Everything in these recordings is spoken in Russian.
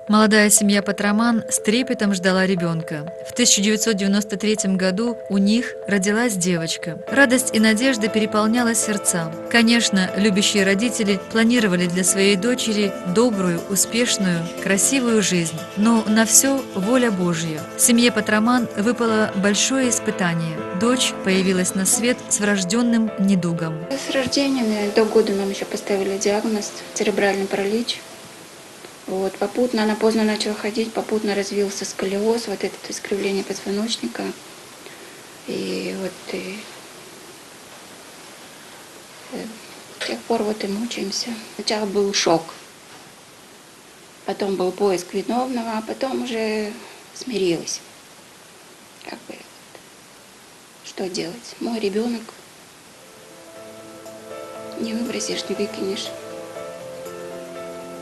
Молодая семья Патраман с трепетом ждала ребенка. В 1993 году у них родилась девочка. Радость и надежда переполняла сердца. Конечно, любящие родители планировали для своей дочери добрую, успешную, красивую жизнь. Но на все воля Божья. Семье Патраман выпало большое испытание. Дочь появилась на свет с врожденным недугом. С рождения до года нам еще поставили диагноз церебральный паралич. Вот, попутно она поздно начала ходить, попутно развился сколиоз, вот это искривление позвоночника. И с тех пор вот и мучаемся. Сначала был шок, потом был поиск виновного, а потом уже смирилась. Как бы, что делать? Мой ребенок. Не выбросишь, не выкинешь.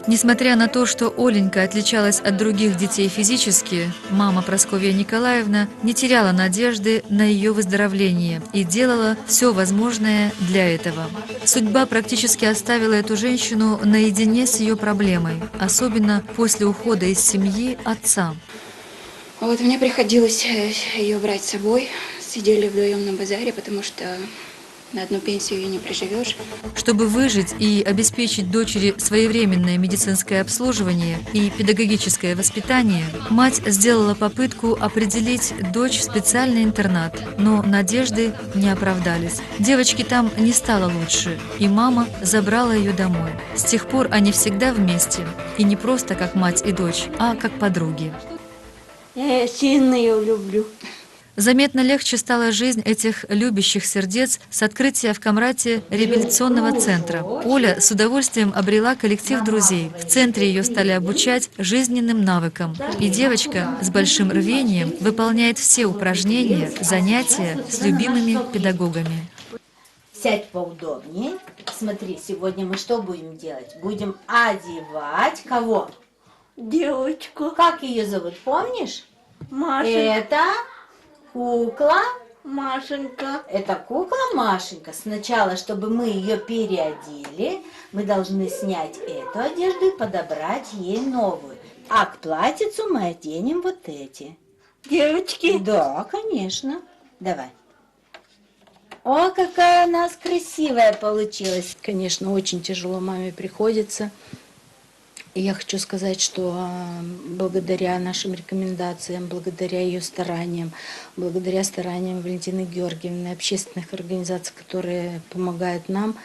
Несмотря на то, что Оленька отличалась от других детей физически, мама Прасковья Николаевна не теряла надежды на ее выздоровление и делала все возможное для этого. Судьба практически оставила эту женщину наедине с ее проблемой, особенно после ухода из семьи отца. Вот мне приходилось ее брать с собой. Сидели вдвоем на базаре, потому что на одну пенсию ее не приживешь. Чтобы выжить и обеспечить дочери своевременное медицинское обслуживание и педагогическое воспитание, мать сделала попытку определить дочь в специальный интернат, но надежды не оправдались. Девочке там не стало лучше, и мама забрала ее домой. С тех пор они всегда вместе, и не просто как мать и дочь, а как подруги. Я сильно ее люблю. Заметно легче стала жизнь этих любящих сердец с открытия в Камрате реабилитационного центра. Оля с удовольствием обрела коллектив друзей. В центре ее стали обучать жизненным навыкам. И девочка с большим рвением выполняет все упражнения, занятия с любимыми педагогами. Сядь поудобнее. Смотри, сегодня мы что будем делать? Будем одевать кого? Девочку. Как ее зовут, помнишь? Маша. Это кукла. Машенька. Это кукла Машенька. Сначала, чтобы мы ее переодели, мы должны снять эту одежду и подобрать ей новую. А к платьицу мы оденем вот эти. Девочки. Да, конечно. Давай. О, какая у нас красивая получилась. Конечно, очень тяжело маме приходится. И я хочу сказать, что благодаря нашим рекомендациям, благодаря ее стараниям, благодаря стараниям Валентины Георгиевны, общественных организаций, которые помогают нам,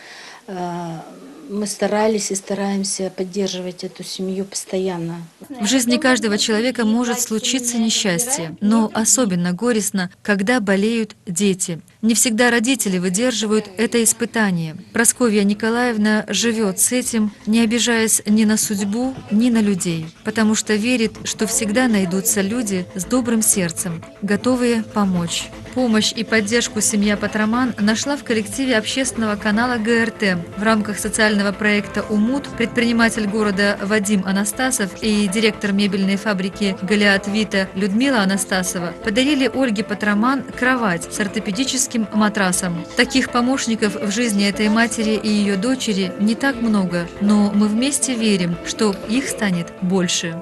мы старались и стараемся поддерживать эту семью постоянно. В жизни каждого человека может случиться несчастье, но особенно горестно, когда болеют дети. Не всегда родители выдерживают это испытание. Прасковья Николаевна живет с этим, не обижаясь ни на судьбу, ни на людей, потому что верит, что всегда найдутся люди с добрым сердцем, готовые помочь. Помощь и поддержку семья Патраман нашла в коллективе общественного канала ГРТ. В рамках социального проекта «Умут» предприниматель города Вадим Анастасов и директор мебельной фабрики «Голиат Вита» Людмила Анастасова подарили Ольге Патраман кровать с ортопедическим матрасом. Таких помощников в жизни этой матери и ее дочери не так много, но мы вместе верим, что их станет больше.